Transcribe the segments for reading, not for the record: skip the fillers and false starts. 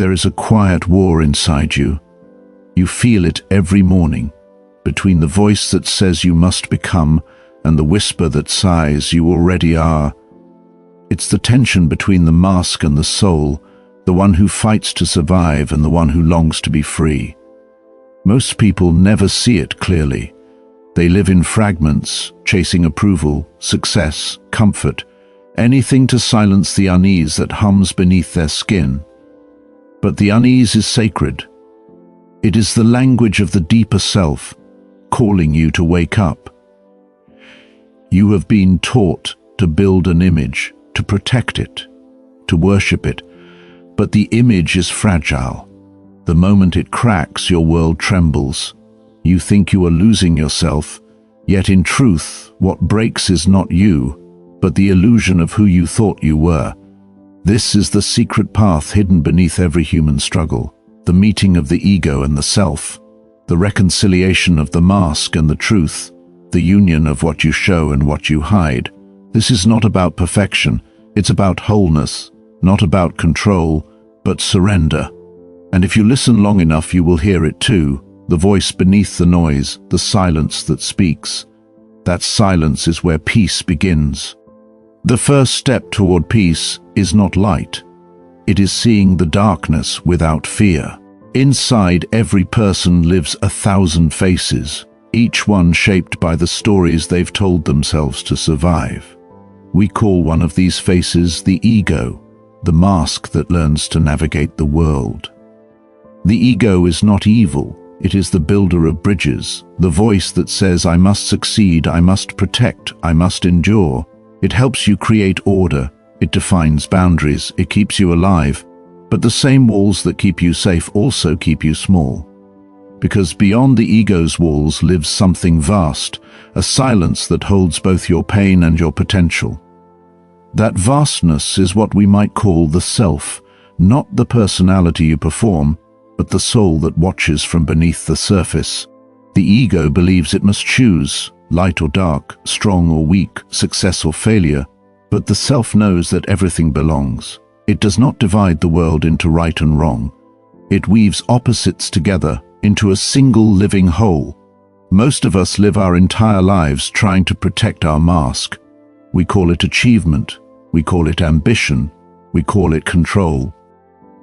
There is a quiet war inside you. You feel it every morning, between the voice that says you must become and the whisper that sighs you already are. It's the tension between the mask and the soul, the one who fights to survive and the one who longs to be free. Most people never see it clearly. They live in fragments, chasing approval, success, comfort, anything to silence the unease that hums beneath their skin. But the unease is sacred. It is the language of the deeper self, calling you to wake up. You have been taught to build an image, to protect it, to worship it, but the image is fragile. The moment it cracks, your world trembles. You think you are losing yourself, yet in truth, what breaks is not you, but the illusion of who you thought you were. This is the secret path hidden beneath every human struggle, the meeting of the ego and the self, the reconciliation of the mask and the truth, the union of what you show and what you hide. This is not about perfection, it's about wholeness, not about control, but surrender. And if you listen long enough, you will hear it too, the voice beneath the noise, the silence that speaks. That silence is where peace begins. The first step toward peace is not light. It is seeing the darkness without fear. Inside every person lives 1,000 faces, each one shaped by the stories they've told themselves to survive. We call one of these faces the ego, the mask that learns to navigate the world. The ego is not evil. It is the builder of bridges, the voice that says, I must succeed, I must protect, I must endure. It helps you create order, it defines boundaries, it keeps you alive, but the same walls that keep you safe also keep you small. Because beyond the ego's walls lives something vast, a silence that holds both your pain and your potential. That vastness is what we might call the self, not the personality you perform, but the soul that watches from beneath the surface. The ego believes it must choose, light or dark, strong or weak, success or failure, but the self knows that everything belongs. It does not divide the world into right and wrong. It weaves opposites together into a single living whole. Most of us live our entire lives trying to protect our mask. We call it achievement, we call it ambition, we call it control.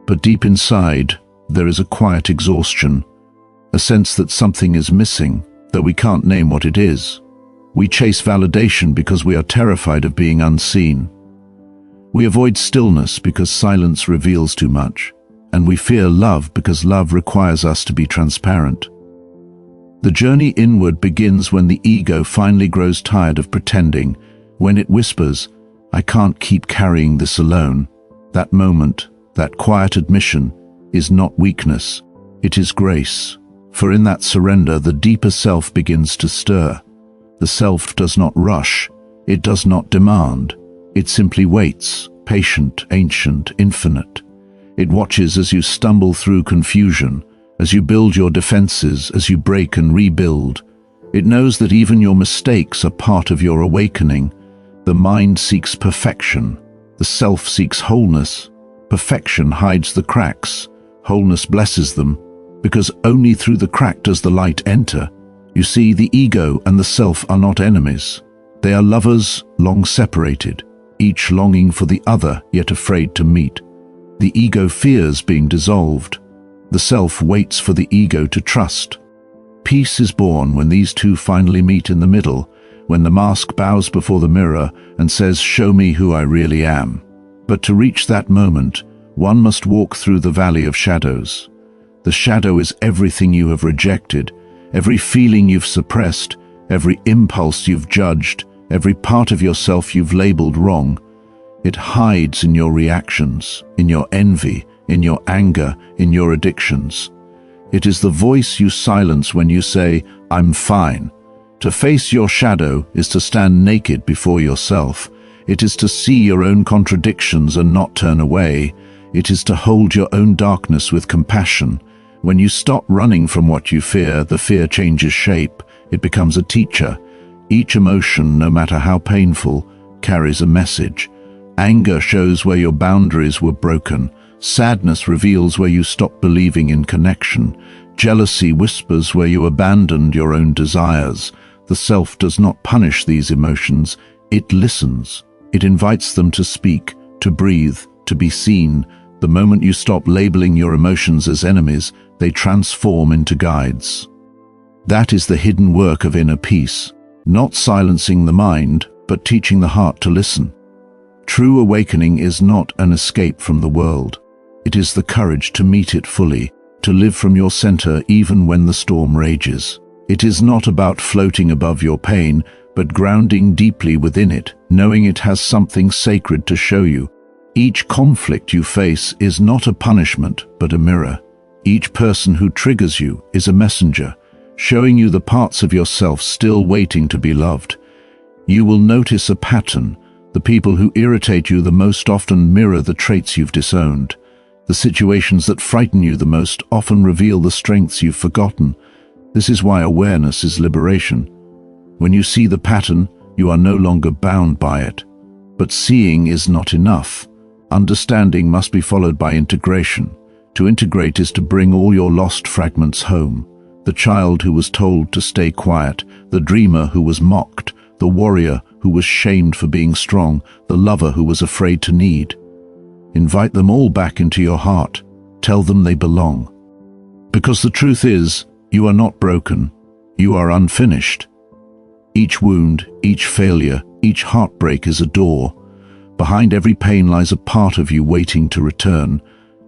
But deep inside, there is a quiet exhaustion, a sense that something is missing, though we can't name what it is. We chase validation because we are terrified of being unseen. We avoid stillness because silence reveals too much, and we fear love because love requires us to be transparent. The journey inward begins when the ego finally grows tired of pretending, when it whispers, I can't keep carrying this alone. That moment, that quiet admission, is not weakness, it is grace. For in that surrender, the deeper self begins to stir. The self does not rush, it does not demand. It simply waits, patient, ancient, infinite. It watches as you stumble through confusion, as you build your defenses, as you break and rebuild. It knows that even your mistakes are part of your awakening. The mind seeks perfection. The self seeks wholeness. Perfection hides the cracks. Wholeness blesses them, because only through the crack does the light enter. You see, the ego and the self are not enemies. They are lovers long separated, each longing for the other yet afraid to meet. The ego fears being dissolved. The self waits for the ego to trust. Peace is born when these two finally meet in the middle, when the mask bows before the mirror and says, show me who I really am. But to reach that moment, one must walk through the valley of shadows. The shadow is everything you have rejected, every feeling you've suppressed, every impulse you've judged, every part of yourself you've labeled wrong. It hides in your reactions, in your envy, in your anger, in your addictions. It is the voice you silence when you say, I'm fine. To face your shadow is to stand naked before yourself. It is to see your own contradictions and not turn away. It is to hold your own darkness with compassion. When you stop running from what you fear, the fear changes shape. It becomes a teacher. Each emotion, no matter how painful, carries a message. Anger shows where your boundaries were broken. Sadness reveals where you stop believing in connection. Jealousy whispers where you abandoned your own desires. The self does not punish these emotions, it listens. It invites them to speak, to breathe, to be seen. The moment you stop labeling your emotions as enemies, they transform into guides. That is the hidden work of inner peace, not silencing the mind, but teaching the heart to listen. True awakening is not an escape from the world. It is the courage to meet it fully, to live from your center even when the storm rages. It is not about floating above your pain, but grounding deeply within it, knowing it has something sacred to show you. Each conflict you face is not a punishment, but a mirror. Each person who triggers you is a messenger, showing you the parts of yourself still waiting to be loved. You will notice a pattern. The people who irritate you the most often mirror the traits you've disowned. The situations that frighten you the most often reveal the strengths you've forgotten. This is why awareness is liberation. When you see the pattern, you are no longer bound by it. But seeing is not enough. Understanding must be followed by integration. To integrate is to bring all your lost fragments home. The child who was told to stay quiet, the dreamer who was mocked, the warrior who was shamed for being strong, the lover who was afraid to need. Invite them all back into your heart. Tell them they belong. Because the truth is, you are not broken. You are unfinished. Each wound, each failure, each heartbreak is a door. Behind every pain lies a part of you waiting to return,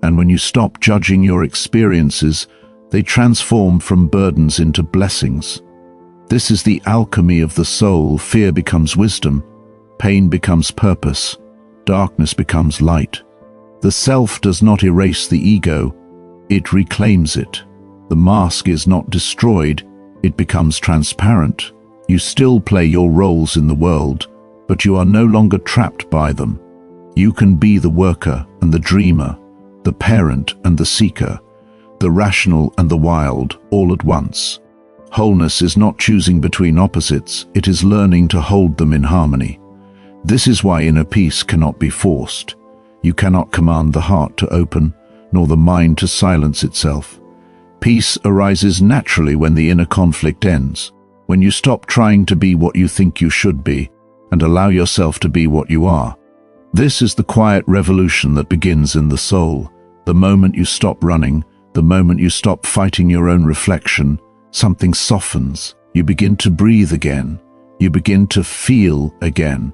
and when you stop judging your experiences, they transform from burdens into blessings. This is the alchemy of the soul. Fear becomes wisdom, pain becomes purpose, darkness becomes light. The self does not erase the ego, it reclaims it. The mask is not destroyed, it becomes transparent. You still play your roles in the world, but you are no longer trapped by them. You can be the worker and the dreamer, the parent and the seeker, the rational and the wild, all at once. Wholeness is not choosing between opposites, it is learning to hold them in harmony. This is why inner peace cannot be forced. You cannot command the heart to open, nor the mind to silence itself. Peace arises naturally when the inner conflict ends, when you stop trying to be what you think you should be, and allow yourself to be what you are. This is the quiet revolution that begins in the soul. The moment you stop running, the moment you stop fighting your own reflection, something softens. You begin to breathe again. You begin to feel again.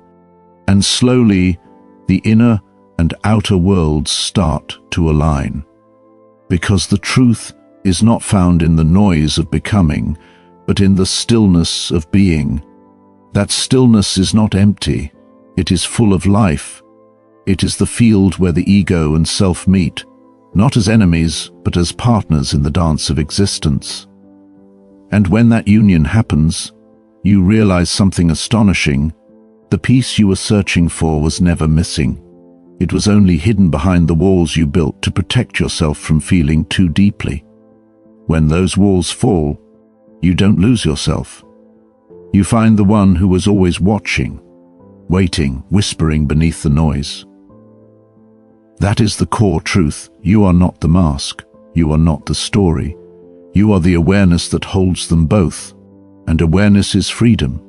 And slowly, the inner and outer worlds start to align. Because the truth is not found in the noise of becoming, but in the stillness of being. That stillness is not empty. It is full of life. It is the field where the ego and self meet, not as enemies, but as partners in the dance of existence. And when that union happens, you realize something astonishing. The peace you were searching for was never missing. It was only hidden behind the walls you built to protect yourself from feeling too deeply. When those walls fall, you don't lose yourself. You find the one who was always watching, waiting, whispering beneath the noise. That is the core truth. You are not the mask. You are not the story. You are the awareness that holds them both. And awareness is freedom.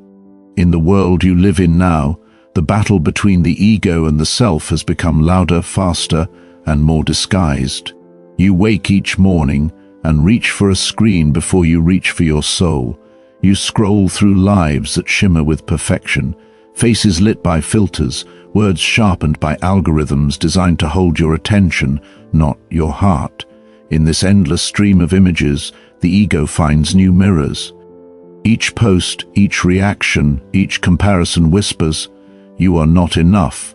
In the world you live in now, the battle between the ego and the self has become louder, faster, and more disguised. You wake each morning and reach for a screen before you reach for your soul. You scroll through lives that shimmer with perfection, faces lit by filters, words sharpened by algorithms designed to hold your attention, not your heart. In this endless stream of images, the ego finds new mirrors. Each post, each reaction, each comparison whispers, "You are not enough."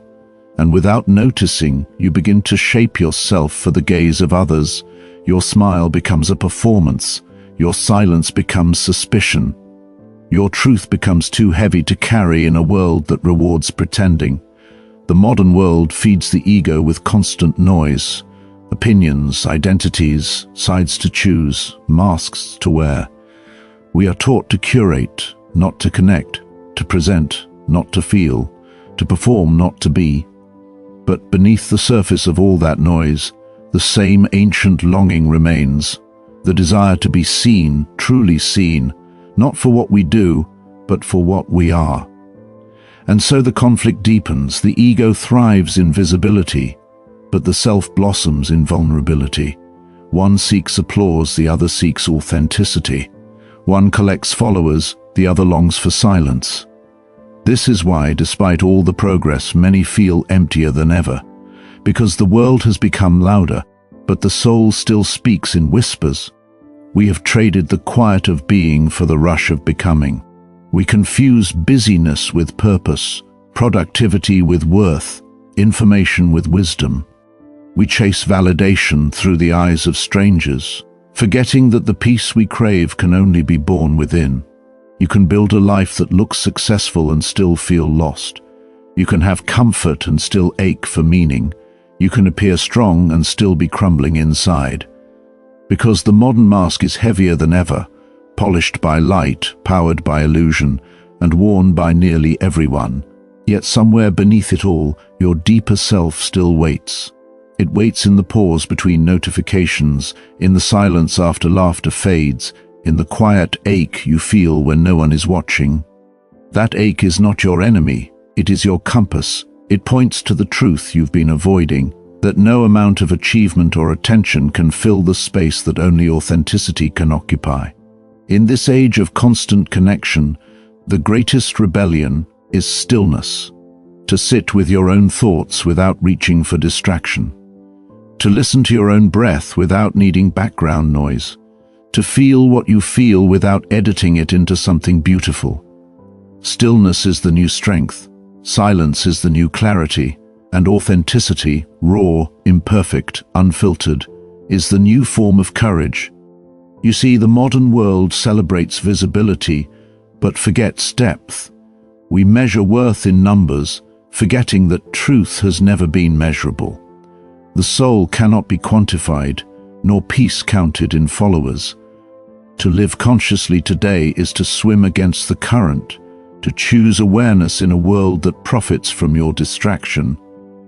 And without noticing, you begin to shape yourself for the gaze of others. Your smile becomes a performance. Your silence becomes suspicion. Your truth becomes too heavy to carry in a world that rewards pretending. The modern world feeds the ego with constant noise. Opinions, identities, sides to choose, masks to wear. We are taught to curate, not to connect, to present, not to feel, to perform, not to be. But beneath the surface of all that noise, The same ancient longing remains, the desire to be seen, truly seen, not for what we do, but for what we are. And so the conflict deepens, the ego thrives in visibility, but the self blossoms in vulnerability. One seeks applause, the other seeks authenticity. One collects followers, the other longs for silence. This is why, despite all the progress, many feel emptier than ever, because the world has become louder, but the soul still speaks in whispers. We have traded the quiet of being for the rush of becoming. We confuse busyness with purpose, productivity with worth, information with wisdom. We chase validation through the eyes of strangers, forgetting that the peace we crave can only be born within. You can build a life that looks successful and still feel lost. You can have comfort and still ache for meaning. You can appear strong and still be crumbling inside. Because the modern mask is heavier than ever, polished by light, powered by illusion, and worn by nearly everyone. Yet somewhere beneath it all, your deeper self still waits. It waits in the pause between notifications, in the silence after laughter fades, in the quiet ache you feel when no one is watching. That ache is not your enemy, it is your compass. It points to the truth you've been avoiding, that no amount of achievement or attention can fill the space that only authenticity can occupy. In this age of constant connection, the greatest rebellion is stillness. To sit with your own thoughts without reaching for distraction. To listen to your own breath without needing background noise. To feel what you feel without editing it into something beautiful. Stillness is the new strength. Silence is the new clarity. And authenticity, raw, imperfect, unfiltered, is the new form of courage. You see, the modern world celebrates visibility, but forgets depth. We measure worth in numbers, forgetting that truth has never been measurable. The soul cannot be quantified, nor peace counted in followers. To live consciously today is to swim against the current, to choose awareness in a world that profits from your distraction.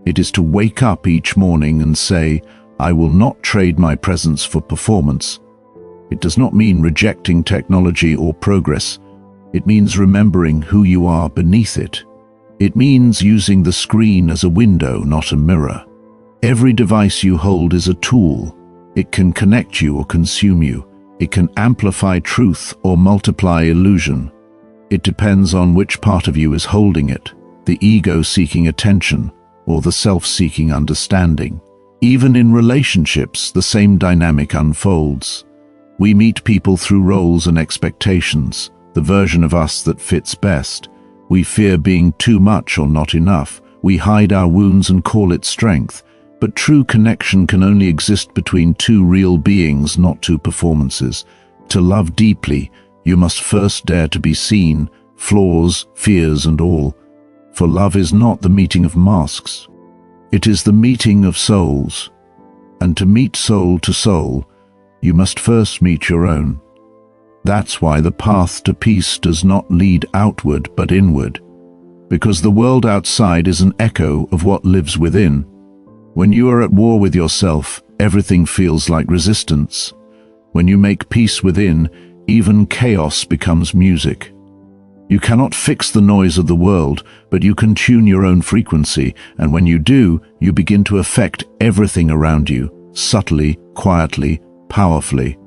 It is to wake up each morning and say, I will not trade my presence for performance. It does not mean rejecting technology or progress. It means remembering who you are beneath it. It means using the screen as a window, not a mirror. Every device you hold is a tool. It can connect you or consume you. It can amplify truth or multiply illusion. It depends on which part of you is holding it, the ego seeking attention or the self-seeking understanding. Even in relationships, the same dynamic unfolds. We meet people through roles and expectations, the version of us that fits best. We fear being too much or not enough. We hide our wounds and call it strength. But true connection can only exist between two real beings, not two performances. To love deeply, you must first dare to be seen, flaws, fears and all. For love is not the meeting of masks. It is the meeting of souls. And to meet soul to soul, you must first meet your own. That's why the path to peace does not lead outward but inward. Because the world outside is an echo of what lives within. When you are at war with yourself, everything feels like resistance. When you make peace within, even chaos becomes music. You cannot fix the noise of the world, but you can tune your own frequency, and when you do, you begin to affect everything around you, subtly, quietly, powerfully.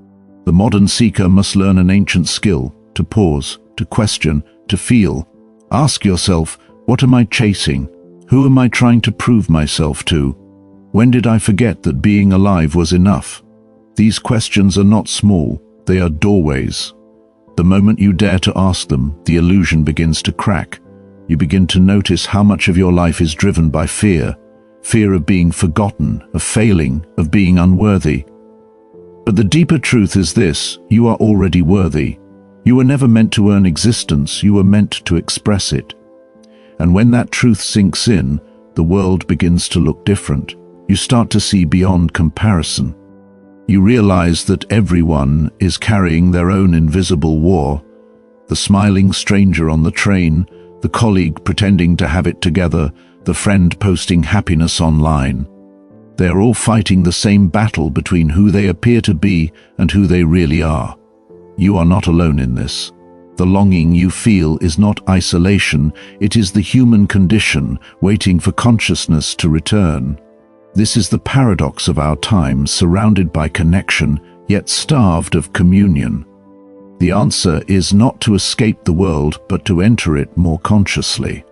The modern seeker must learn an ancient skill, to pause, to question, to feel. Ask yourself, what am I chasing? Who am I trying to prove myself to? When did I forget that being alive was enough? These questions are not small, they are doorways. The moment you dare to ask them, the illusion begins to crack. You begin to notice how much of your life is driven by fear. Fear of being forgotten, of failing, of being unworthy. But the deeper truth is this: you are already worthy. You were never meant to earn existence, you were meant to express it. And when that truth sinks in, the world begins to look different. You start to see beyond comparison. You realize that everyone is carrying their own invisible war. The smiling stranger on the train, the colleague pretending to have it together, the friend posting happiness online. They are all fighting the same battle between who they appear to be and who they really are. You are not alone in this. The longing you feel is not isolation, it is the human condition waiting for consciousness to return. This is the paradox of our time, surrounded by connection, yet starved of communion. The answer is not to escape the world, but to enter it more consciously.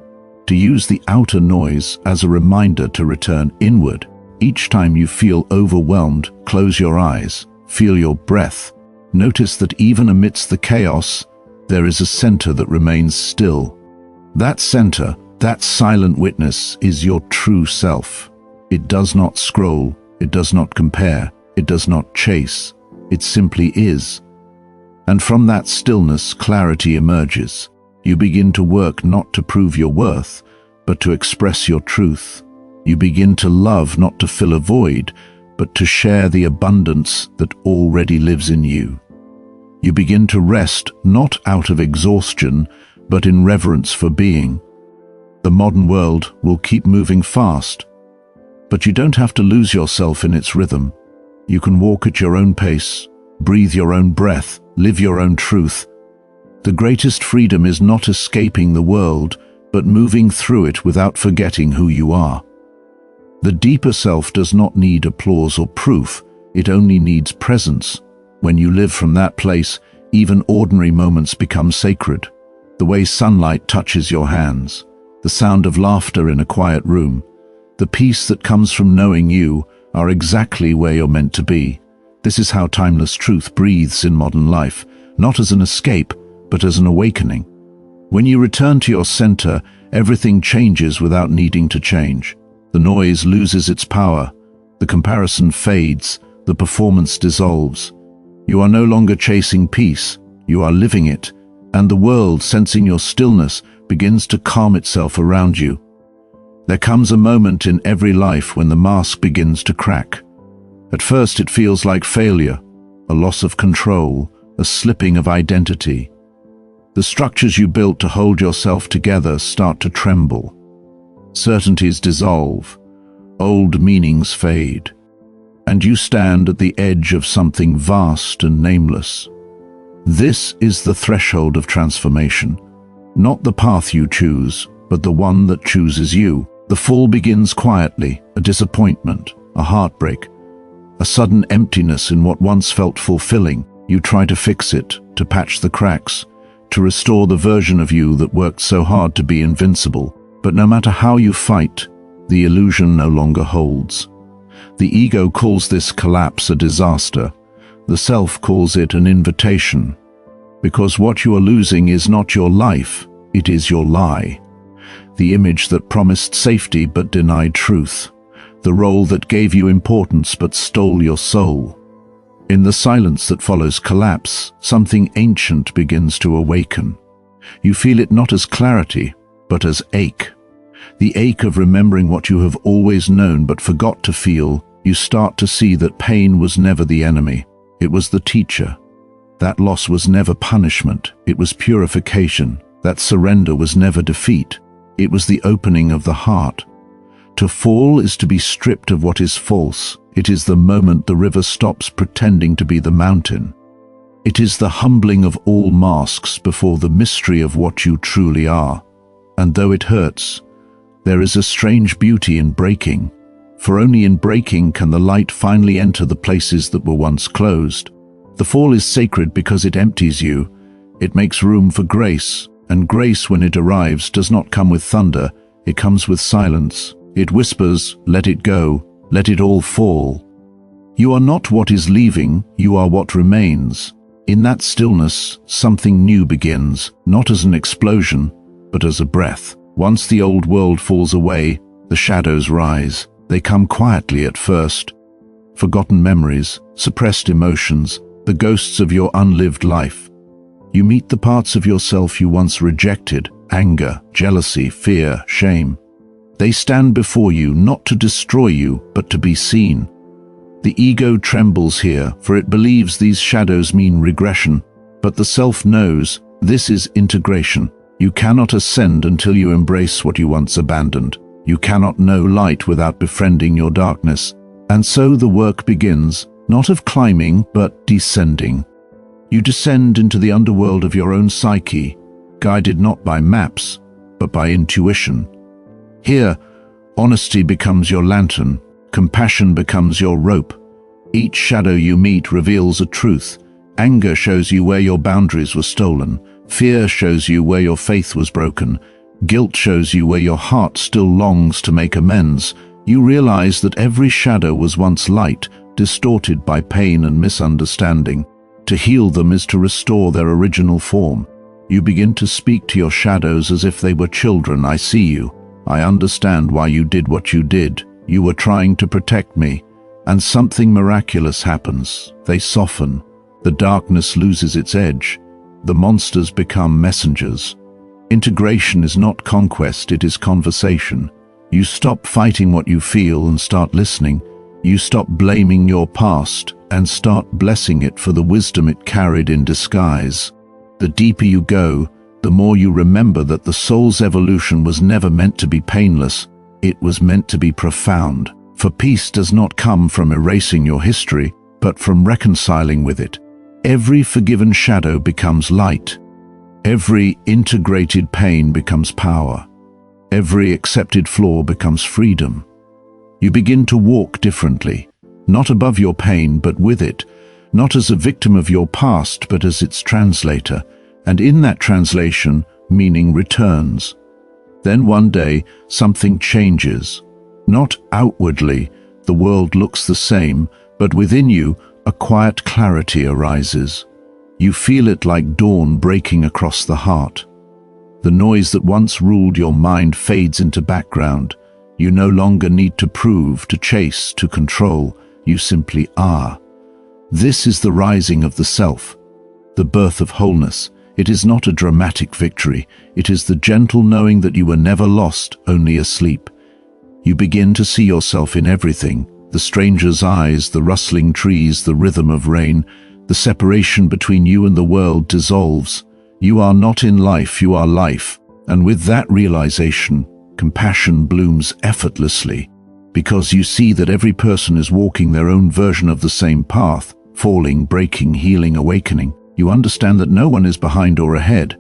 To use the outer noise as a reminder to return inward. Each time you feel overwhelmed, close your eyes, feel your breath. Notice that even amidst the chaos, there is a center that remains still. That center, that silent witness, is your true self. It does not scroll, it does not compare, it does not chase. It simply is. And from that stillness, clarity emerges. You begin to work not to prove your worth, but to express your truth. You begin to love not to fill a void, but to share the abundance that already lives in you. You begin to rest not out of exhaustion, but in reverence for being. The modern world will keep moving fast, but you don't have to lose yourself in its rhythm. You can walk at your own pace, breathe your own breath, live your own truth. The greatest freedom is not escaping the world, but moving through it without forgetting who you are. The deeper self does not need applause or proof, it only needs presence. When you live from that place, even ordinary moments become sacred. The way sunlight touches your hands, the sound of laughter in a quiet room, the peace that comes from knowing you are exactly where you're meant to be. This is how timeless truth breathes in modern life, not as an escape, but as an awakening. When you return to your center, everything changes without needing to change. The noise loses its power, the comparison fades, the performance dissolves. You are no longer chasing peace, you are living it, and the world, sensing your stillness, begins to calm itself around you. There comes a moment in every life when the mask begins to crack. At first it feels like failure, a loss of control, a slipping of identity. The structures you built to hold yourself together start to tremble. Certainties dissolve, old meanings fade, and you stand at the edge of something vast and nameless. This is the threshold of transformation, not the path you choose, but the one that chooses you. The fall begins quietly, a disappointment, a heartbreak, a sudden emptiness in what once felt fulfilling. You try to fix it, to patch the cracks, to restore the version of you that worked so hard to be invincible. But no matter how you fight, the illusion no longer holds. The ego calls this collapse a disaster. The self calls it an invitation. Because what you are losing is not your life, it is your lie. The image that promised safety but denied truth. The role that gave you importance but stole your soul. In the silence that follows collapse, something ancient begins to awaken. You feel it not as clarity, but as ache. The ache of remembering what you have always known but forgot to feel. You start to see that pain was never the enemy. It was the teacher. That loss was never punishment. It was purification. That surrender was never defeat. It was the opening of the heart. To fall is to be stripped of what is false. It is the moment the river stops pretending to be the mountain. It is the humbling of all masks before the mystery of what you truly are. And though it hurts, there is a strange beauty in breaking. For only in breaking can the light finally enter the places that were once closed. The fall is sacred because it empties you. It makes room for grace. And grace, when it arrives, does not come with thunder, it comes with silence. It whispers, let it go, let it all fall. You are not what is leaving, you are what remains. In that stillness, something new begins, not as an explosion, but as a breath. Once the old world falls away, the shadows rise. They come quietly at first. Forgotten memories, suppressed emotions, the ghosts of your unlived life. You meet the parts of yourself you once rejected, anger, jealousy, fear, shame. They stand before you not to destroy you, but to be seen. The ego trembles here, for it believes these shadows mean regression, but the self knows this is integration. You cannot ascend until you embrace what you once abandoned. You cannot know light without befriending your darkness. And so the work begins, not of climbing, but descending. You descend into the underworld of your own psyche, guided not by maps, but by intuition. Here, honesty becomes your lantern, compassion becomes your rope. Each shadow you meet reveals a truth. Anger shows you where your boundaries were stolen. Fear shows you where your faith was broken. Guilt shows you where your heart still longs to make amends. You realize that every shadow was once light, distorted by pain and misunderstanding. To heal them is to restore their original form. You begin to speak to your shadows as if they were children. I see you. I understand why you did what you did. You were trying to protect me. And something miraculous happens. They soften. The darkness loses its edge. The monsters become messengers. Integration is not conquest, it is conversation. You stop fighting what you feel and start listening. You stop blaming your past and start blessing it for the wisdom it carried in disguise. The deeper you go, the more you remember that the soul's evolution was never meant to be painless. It was meant to be profound. For peace does not come from erasing your history, but from reconciling with it. Every forgiven shadow becomes light. Every integrated pain becomes power. Every accepted flaw becomes freedom. You begin to walk differently, not above your pain, but with it, not as a victim of your past, but as its translator. And in that translation, meaning returns. Then one day, something changes. Not outwardly, the world looks the same, but within you, a quiet clarity arises. You feel it like dawn breaking across the heart. The noise that once ruled your mind fades into background. You no longer need to prove, to chase, to control. You simply are. This is the rising of the self, the birth of wholeness. It is not a dramatic victory. It is the gentle knowing that you were never lost, only asleep. You begin to see yourself in everything, the stranger's eyes, the rustling trees, the rhythm of rain. The separation between you and the world dissolves. You are not in life, you are life. And with that realization, compassion blooms effortlessly, because you see that every person is walking their own version of the same path, falling, breaking, healing, awakening. You understand that no one is behind or ahead.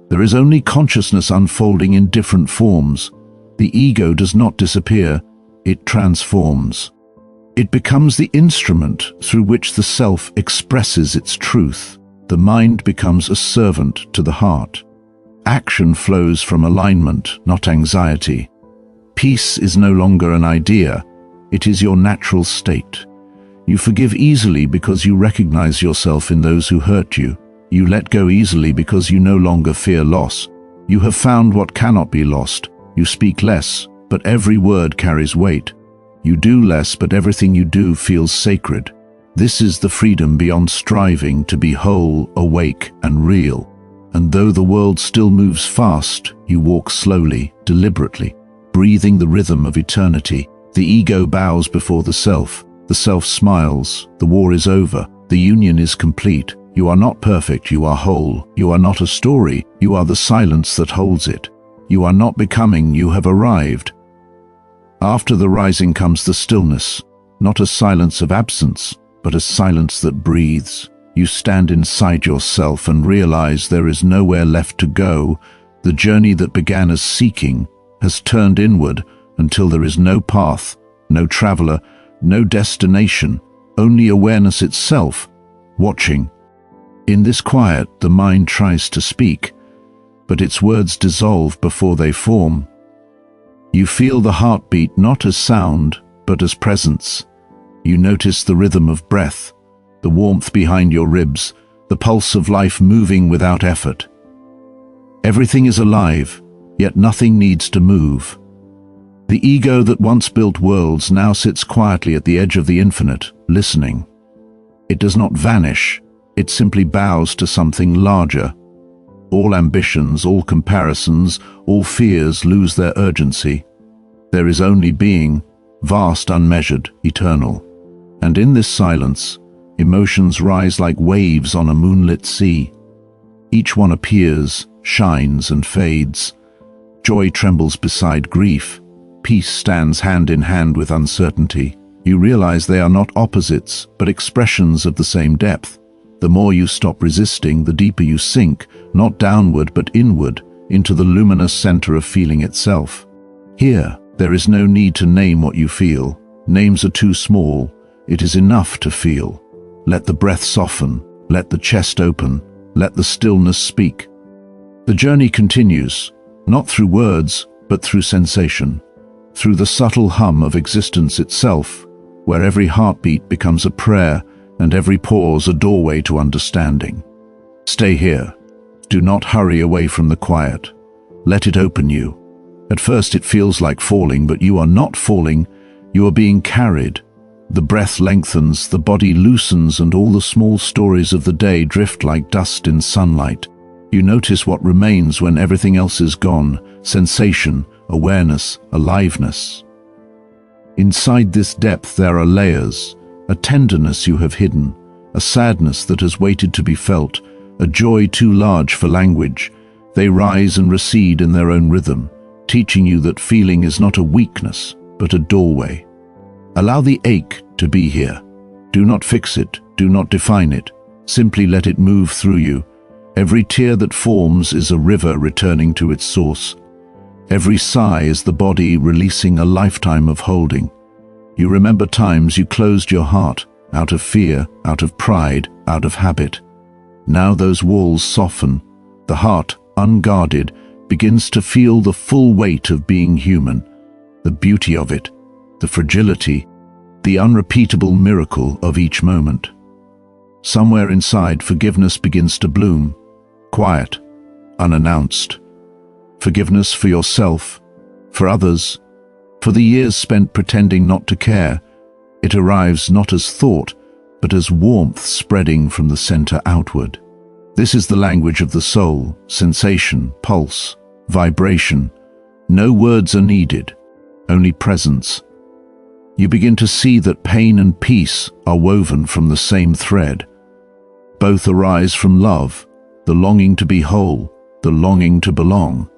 There is only consciousness unfolding in different forms. The ego does not disappear, it transforms. It becomes the instrument through which the self expresses its truth. The mind becomes a servant to the heart. Action flows from alignment, not anxiety. Peace is no longer an idea, it is your natural state. You forgive easily because you recognize yourself in those who hurt you. You let go easily because you no longer fear loss. You have found what cannot be lost. You speak less, but every word carries weight. You do less, but everything you do feels sacred. This is the freedom beyond striving to be whole, awake, and real. And though the world still moves fast, you walk slowly, deliberately, breathing the rhythm of eternity. The ego bows before the self smiles, the war is over, the union is complete. You are not perfect, you are whole. You are not a story, you are the silence that holds it. You are not becoming, you have arrived. After the rising comes the stillness, not a silence of absence, but a silence that breathes. You stand inside yourself and realize there is nowhere left to go. The journey that began as seeking has turned inward until there is no path, no traveler, no destination, only awareness itself, watching. In this quiet, the mind tries to speak, but its words dissolve before they form. You feel the heartbeat not as sound, but as presence. You notice the rhythm of breath, the warmth behind your ribs, the pulse of life moving without effort. Everything is alive, yet nothing needs to move. The ego that once built worlds now sits quietly at the edge of the infinite, listening. It does not vanish, it simply bows to something larger. All ambitions, all comparisons, all fears lose their urgency. There is only being, vast, unmeasured, eternal. And in this silence, emotions rise like waves on a moonlit sea. Each one appears, shines, and fades. Joy trembles beside grief. Peace stands hand in hand with uncertainty. You realize they are not opposites, but expressions of the same depth. The more you stop resisting, the deeper you sink, not downward but inward, into the luminous center of feeling itself. Here, there is no need to name what you feel. Names are too small. It is enough to feel. Let the breath soften. Let the chest open. Let the stillness speak. The journey continues, not through words, but through sensation, through the subtle hum of existence itself, where every heartbeat becomes a prayer and every pause a doorway to understanding. Stay here. Do not hurry away from the quiet. Let it open you. At first it feels like falling, but you are not falling. You are being carried. The breath lengthens, the body loosens, and all the small stories of the day drift like dust in sunlight. You notice what remains when everything else is gone: sensation, awareness, aliveness. Inside this depth there are layers, a tenderness you have hidden, a sadness that has waited to be felt, a joy too large for language. They rise and recede in their own rhythm, teaching you that feeling is not a weakness, but a doorway. Allow the ache to be here. Do not fix it, do not define it. Simply let it move through you. Every tear that forms is a river returning to its source. Every sigh is the body releasing a lifetime of holding. You remember times you closed your heart, out of fear, out of pride, out of habit. Now those walls soften. The heart, unguarded, begins to feel the full weight of being human, the beauty of it, the fragility, the unrepeatable miracle of each moment. Somewhere inside, forgiveness begins to bloom, quiet, unannounced. Forgiveness for yourself, for others, for the years spent pretending not to care. It arrives not as thought, but as warmth spreading from the center outward. This is the language of the soul: sensation, pulse, vibration. No words are needed, only presence. You begin to see that pain and peace are woven from the same thread. Both arise from love, the longing to be whole, the longing to belong.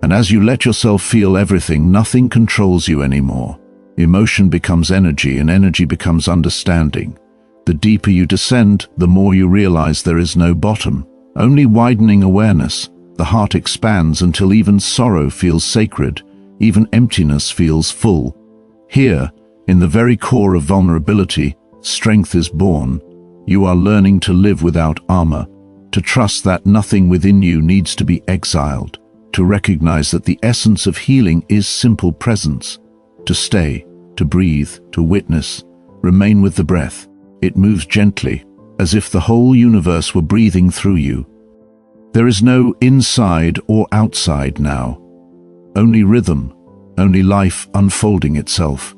And as you let yourself feel everything, nothing controls you anymore. Emotion becomes energy, and energy becomes understanding. The deeper you descend, the more you realize there is no bottom, only widening awareness. The heart expands until even sorrow feels sacred, even emptiness feels full. Here, in the very core of vulnerability, strength is born. You are learning to live without armor, to trust that nothing within you needs to be exiled, to recognize that the essence of healing is simple presence, to stay, to breathe, to witness, remain with the breath. It moves gently, as if the whole universe were breathing through you. There is no inside or outside now, only rhythm, only life unfolding itself.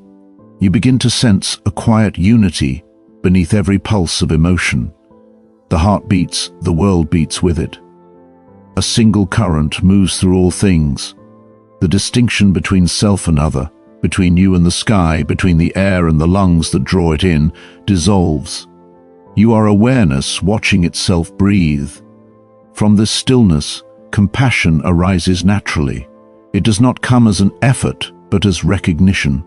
You begin to sense a quiet unity beneath every pulse of emotion. The heart beats, the world beats with it. A single current moves through all things. The distinction between self and other, between you and the sky, between the air and the lungs that draw it in, dissolves. You are awareness watching itself breathe. From this stillness, compassion arises naturally. It does not come as an effort, but as recognition.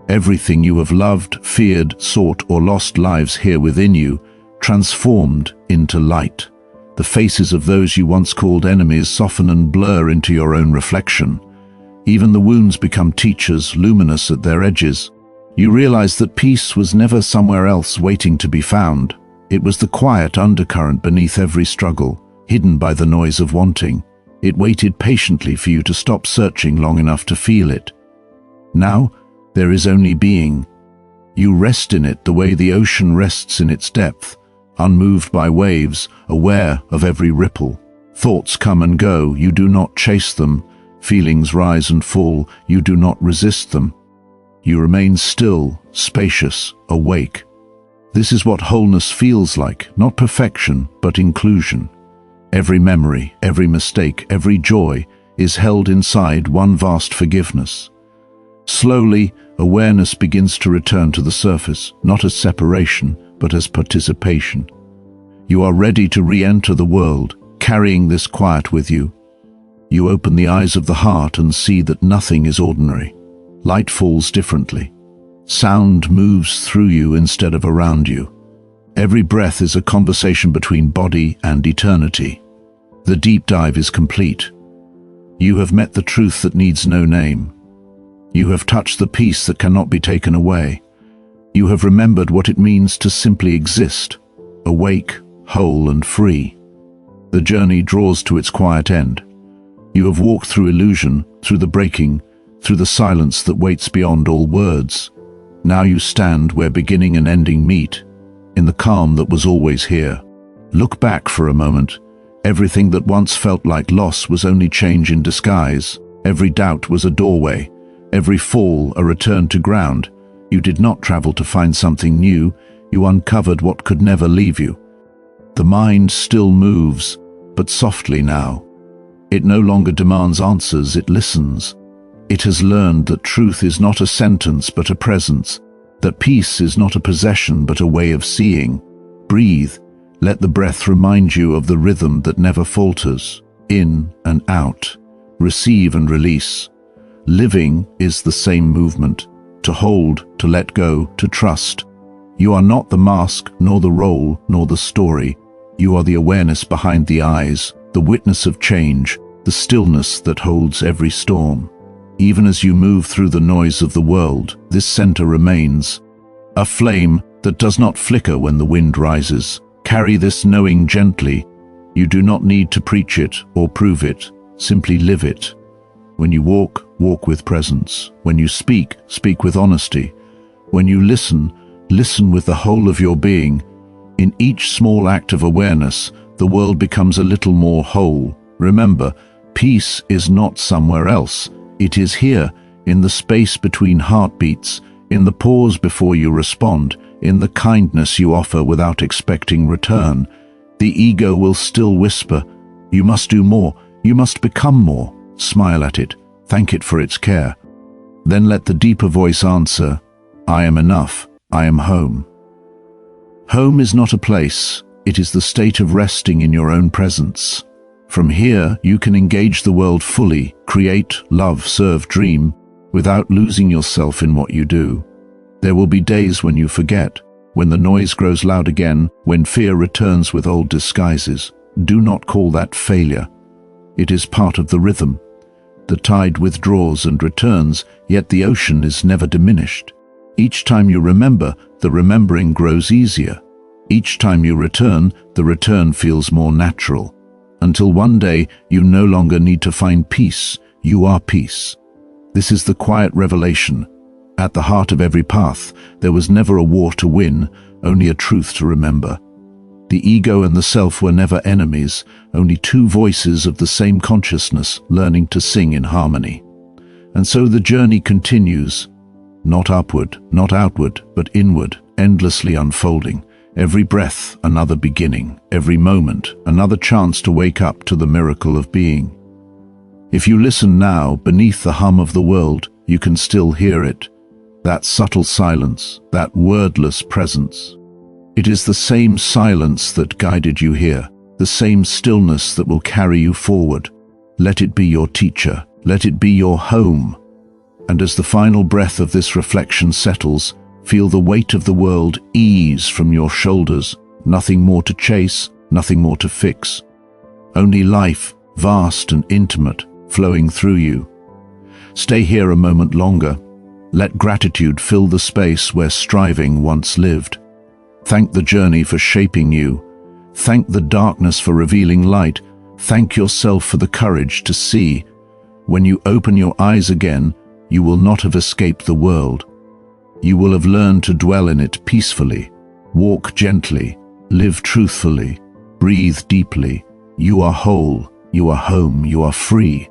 Everything you have loved, feared, sought, or lost lives here within you, transformed into light. The faces of those you once called enemies soften and blur into your own reflection. Even the wounds become teachers, luminous at their edges. You realize that peace was never somewhere else waiting to be found. It was the quiet undercurrent beneath every struggle, hidden by the noise of wanting. It waited patiently for you to stop searching long enough to feel it. Now, there is only being. You rest in it the way the ocean rests in its depth, unmoved by waves, aware of every ripple. Thoughts come and go, you do not chase them. Feelings rise and fall, you do not resist them. You remain still, spacious, awake. This is what wholeness feels like, not perfection, but inclusion. Every memory, every mistake, every joy is held inside one vast forgiveness. Slowly, awareness begins to return to the surface, not as separation, but as participation. You are ready to re-enter the world, carrying this quiet with you. You open the eyes of the heart and see that nothing is ordinary. Light falls differently. Sound moves through you instead of around you. Every breath is a conversation between body and eternity. The deep dive is complete. You have met the truth that needs no name. You have touched the peace that cannot be taken away. You have remembered what it means to simply exist, awake, whole and free. The journey draws to its quiet end. You have walked through illusion, through the breaking, through the silence that waits beyond all words. Now you stand where beginning and ending meet, in the calm that was always here. Look back for a moment. Everything that once felt like loss was only change in disguise. Every doubt was a doorway. Every fall a return to ground. You did not travel to find something new. You uncovered what could never leave you. The mind still moves, but softly now. It no longer demands answers, it listens. It has learned that truth is not a sentence but a presence, that peace is not a possession but a way of seeing. Breathe. Let the breath remind you of the rhythm that never falters, in and out, receive and release. Living is the same movement, to hold, to let go, to trust. You are not the mask, nor the role, nor the story. You are the awareness behind the eyes, the witness of change, the stillness that holds every storm. Even as you move through the noise of the world, this center remains, a flame that does not flicker when the wind rises. Carry this knowing gently. You do not need to preach it or prove it, simply live it. When you walk, walk with presence. When you speak, speak with honesty. When you listen, listen with the whole of your being. In each small act of awareness, the world becomes a little more whole. Remember, peace is not somewhere else. It is here, in the space between heartbeats, in the pause before you respond, in the kindness you offer without expecting return. The ego will still whisper, "You must do more, you must become more." Smile at it, thank it for its care. Then let the deeper voice answer, "I am enough, I am home." Home is not a place, it is the state of resting in your own presence. From here, you can engage the world fully, create, love, serve, dream, without losing yourself in what you do. There will be days when you forget, when the noise grows loud again, when fear returns with old disguises. Do not call that failure. It is part of the rhythm. The tide withdraws and returns, yet the ocean is never diminished. Each time you remember, the remembering grows easier. Each time you return, the return feels more natural. Until one day, you no longer need to find peace. You are peace. This is the quiet revelation. At the heart of every path, there was never a war to win, only a truth to remember. The ego and the self were never enemies, only two voices of the same consciousness learning to sing in harmony. And so the journey continues, not upward, not outward, but inward, endlessly unfolding. Every breath, another beginning. Every moment, another chance to wake up to the miracle of being. If you listen now, beneath the hum of the world, you can still hear it. That subtle silence, that wordless presence. It is the same silence that guided you here, the same stillness that will carry you forward. Let it be your teacher, let it be your home. And as the final breath of this reflection settles, feel the weight of the world ease from your shoulders. Nothing more to chase, nothing more to fix. Only life, vast and intimate, flowing through you. Stay here a moment longer. Let gratitude fill the space where striving once lived. Thank the journey for shaping you. Thank the darkness for revealing light. Thank yourself for the courage to see. When you open your eyes again, you will not have escaped the world. You will have learned to dwell in it peacefully, walk gently, live truthfully, breathe deeply. You are whole, you are home, you are free.